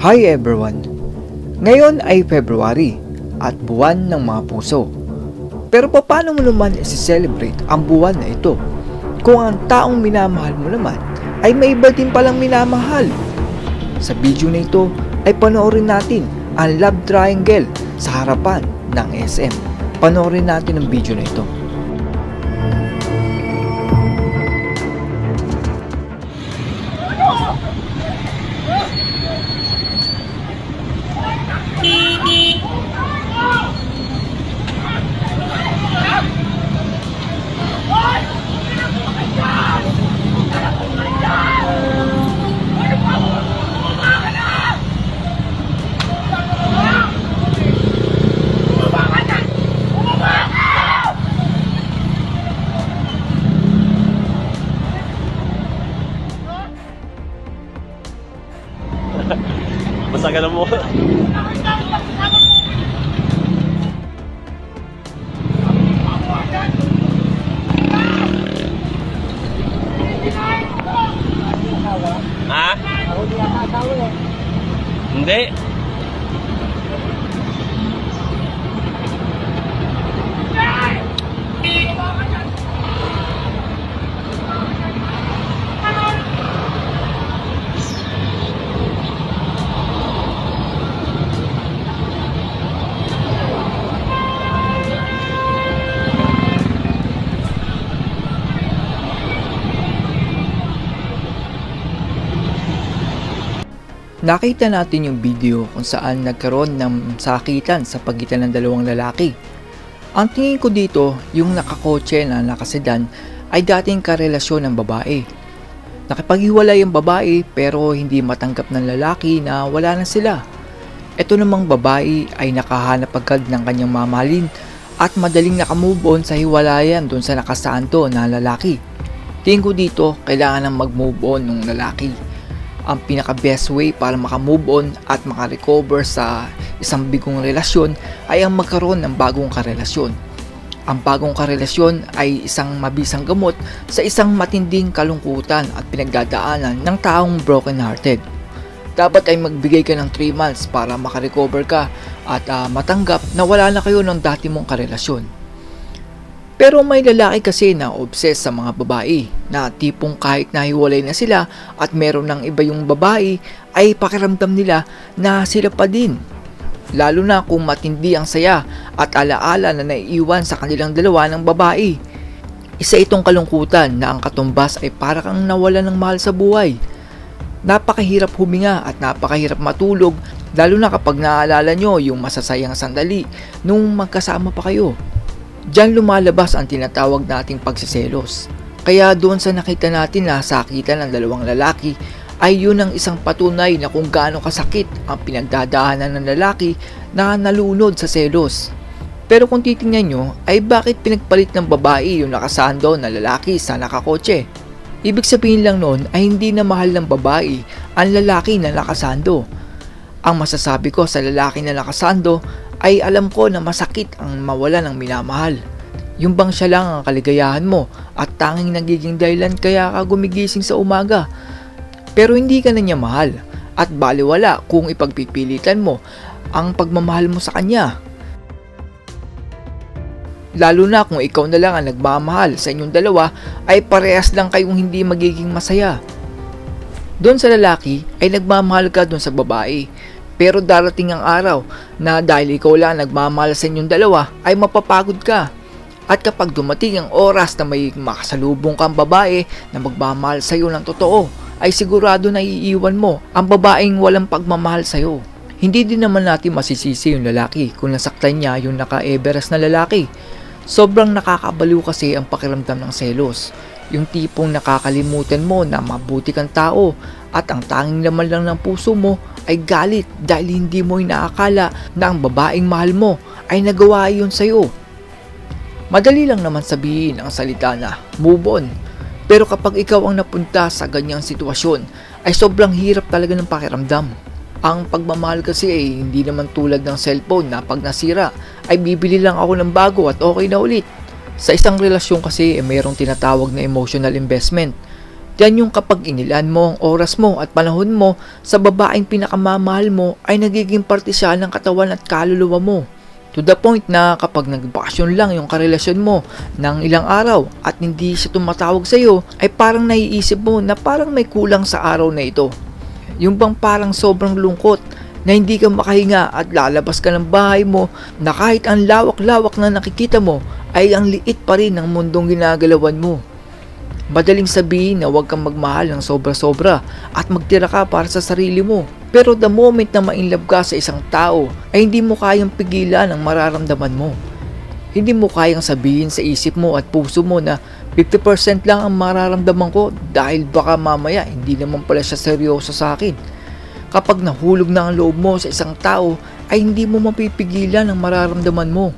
Hi everyone! Ngayon ay February at buwan ng mga puso. Pero paano mo naman isi-celebrate ang buwan na ito kung ang taong minamahal mo naman ay may iba din palang minamahal? Sa video na ito ay panoorin natin ang love triangle sa harapan ng SM. Panoorin natin ang video na ito. Masaga na mo. Ha? Hindi. Nakita natin yung video kung saan nagkaroon ng sakitan sa pagitan ng dalawang lalaki. Ang tingin ko dito, yung nakakotse na nakasedan ay dating karelasyon ng babae. Nakipaghiwalay ang babae pero hindi matanggap ng lalaki na wala na sila. Ito namang babae ay nakahanap agad ng kanyang mamahalin at madaling nakamove on sa hiwalayan dun sa nakasanto na lalaki. Tingin ko dito, kailangan ng mag-move on ng lalaki. Ang pinaka-best way para makamove on at makarecover sa isang bigong relasyon ay ang magkaroon ng bagong karelasyon. Ang bagong karelasyon ay isang mabisang gamot sa isang matinding kalungkutan at pinagdadaanan ng taong broken-hearted. Dapat ay magbigay ka ng 3 months para makarecover ka at matanggap na wala na kayo ng dati mong karelasyon. Pero may lalaki kasi na obsessed sa mga babae na tipong kahit nahiwalay na sila at meron ng iba yung babae ay pakiramdam nila na sila pa din. Lalo na kung matindi ang saya at alaala na naiiwan sa kanilang dalawa ng babae. Isa itong kalungkutan na ang katumbas ay para kang nawala ng mahal sa buhay. Napakahirap huminga at napakahirap matulog lalo na kapag naaalala nyo yung masasayang sandali nung magkasama pa kayo. Diyan lumalabas ang tinatawag nating pagsiselos. Kaya doon sa nakita natin na sakitan ng dalawang lalaki ay yun ang isang patunay na kung gaano kasakit ang pinagdadaanan ng lalaki na nalunod sa selos. Pero kung titingnan nyo ay bakit pinagpalit ng babae yung nakasando na lalaki sa nakakotse? Ibig sabihin lang noon ay hindi na mahal ng babae ang lalaki na nakasando. Ang masasabi ko sa lalaki na nakasando ay alam ko na masakit ang mawala ng minamahal. Yung bang siya lang ang kaligayahan mo at tanging nagiging dahilan kaya ka gumigising sa umaga. Pero hindi ka na niya mahal at baliwala kung ipagpipilitan mo ang pagmamahal mo sa kanya. Lalo na kung ikaw na lang ang nagmamahal sa inyong dalawa ay parehas lang kayong hindi magiging masaya. Doon sa lalaki ay nagmamahal ka doon sa babae. Pero darating ang araw na dahil ikaw lang nagmamahal sa inyong dalawa ay mapapagod ka. At kapag dumating ang oras na may makasalubong kang babae na magmamahal sa iyo ng totoo, ay sigurado na iiwan mo ang babaeng walang pagmamahal sa iyo. Hindi din naman natin masisisi yung lalaki kung nasaktan niya yung naka-Everest na lalaki. Sobrang nakakabaliw kasi ang pakiramdam ng selos. Yung tipong nakakalimutan mo na mabuti kang tao at ang tanging laman lang ng puso mo ay galit dahil hindi mo inaakala na ang babaeng mahal mo ay nagawa yun sa'yo. Madali lang naman sabihin ang salita na move on. Pero kapag ikaw ang napunta sa ganyang sitwasyon ay sobrang hirap talaga ng pakiramdam. Ang pagmamahal kasi ay hindi naman tulad ng cellphone na pag nasira ay bibili lang ako ng bago at okay na ulit. Sa isang relasyon kasi mayroong tinatawag na emotional investment. Yan yung kapag inilaan mo ang oras mo at panahon mo sa babaeng pinakamamahal mo ay nagiging parte siya ng katawan at kaluluwa mo. To the point na kapag nagbakasyon lang yung karelasyon mo ng ilang araw at hindi siya tumatawag sa iyo, ay parang naiisip mo na parang may kulang sa araw na ito. Yung bang parang sobrang lungkot na hindi ka makahinga at lalabas ka ng bahay mo na kahit ang lawak-lawak na nakikita mo ay ang liit pa rin ng mundong ginagalawan mo. Madaling sabihin na huwag kang magmahal ng sobra-sobra at magtira ka para sa sarili mo. Pero the moment na ma-inlove ka sa isang tao ay hindi mo kayang pigilan ang mararamdaman mo. Hindi mo kayang sabihin sa isip mo at puso mo na 50% lang ang mararamdaman ko dahil baka mamaya hindi naman pala siya seryoso sa akin. Kapag nahulog na ang loob mo sa isang tao ay hindi mo mapipigilan ang mararamdaman mo.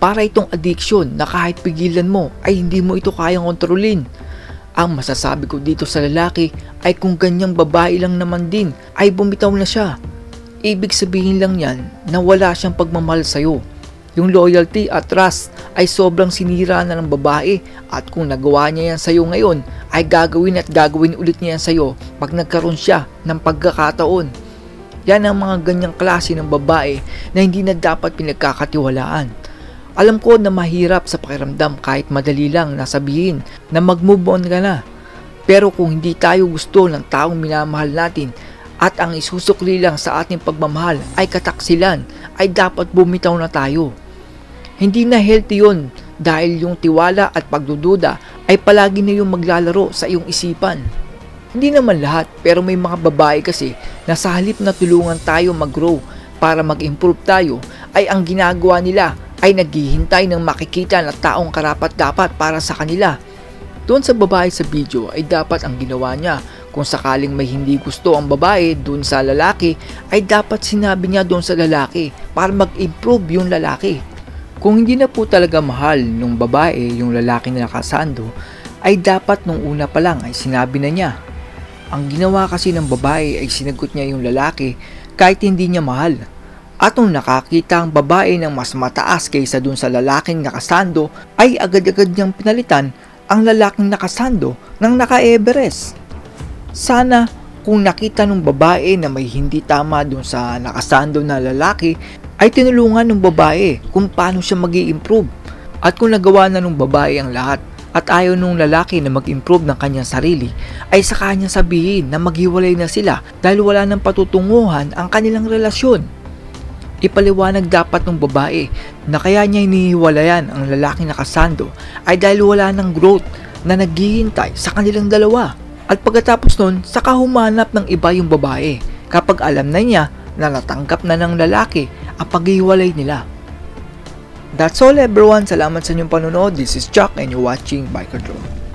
Para itong addiction na kahit pigilan mo ay hindi mo ito kayang kontrolin. Ang masasabi ko dito sa lalaki ay kung ganyang babae lang naman din ay bumitaw na siya. Ibig sabihin lang yan na wala siyang pagmamahal sa'yo. Yung loyalty at trust ay sobrang sinira na ng babae at kung nagawa niya yan sa'yo ngayon ay gagawin at gagawin ulit niya yan sa'yo pag nagkaroon siya ng pagkakataon. Yan ang mga ganyang klase ng babae na hindi na dapat pinagkakatiwalaan. Alam ko na mahirap sa pakiramdam kahit madali lang nasabihin na mag-move on ka na. Pero kung hindi tayo gusto ng taong minamahal natin at ang isusukli lang sa ating pagmamahal ay kataksilan, ay dapat bumitaw na tayo. Hindi na healthy yun dahil yung tiwala at pagdududa ay palagi na yung maglalaro sa iyong isipan. Hindi naman lahat, pero may mga babae kasi na sa halip na tulungan tayo mag-grow para mag-improve tayo ay ang ginagawa nila ay naghihintay ng makikita na taong karapat-dapat para sa kanila. Doon sa babae sa video ay dapat ang ginawa niya. Kung sakaling may hindi gusto ang babae doon sa lalaki ay dapat sinabi niya doon sa lalaki para mag-improve yung lalaki. Kung hindi na po talaga mahal nung babae yung lalaki na nakasando ay dapat nung una pa lang ay sinabi na niya. Ang ginawa kasi ng babae ay sinagot niya yung lalaki kahit hindi niya mahal. At nung nakakita ang babae ng mas mataas kaysa dun sa lalaking nakasando, ay agad-agad niyang pinalitan ang lalaking nakasando ng naka-Everest. Sana kung nakita ng babae na may hindi tama dun sa nakasando na lalaki, ay tinulungan ng babae kung paano siya mag-i-improve. At kung nagawa na ng babae ang lahat at ayaw nung lalaki na mag-improve ng kanyang sarili, ay sa kanya sabihin na maghiwalay na sila dahil wala nang patutunguhan ang kanilang relasyon. Ipaliwanag dapat ng babae na kaya niya hinihiwalayan ang lalaking nakasando ay dahil wala ng growth na naghihintay sa kanilang dalawa. At pagkatapos nun, saka humanap ng iba yung babae kapag alam na niya na natanggap na ng lalaki ang paghihiwalay nila. That's all everyone. Salamat sa inyong panonood. This is Chuck and you're watching Biker Drone.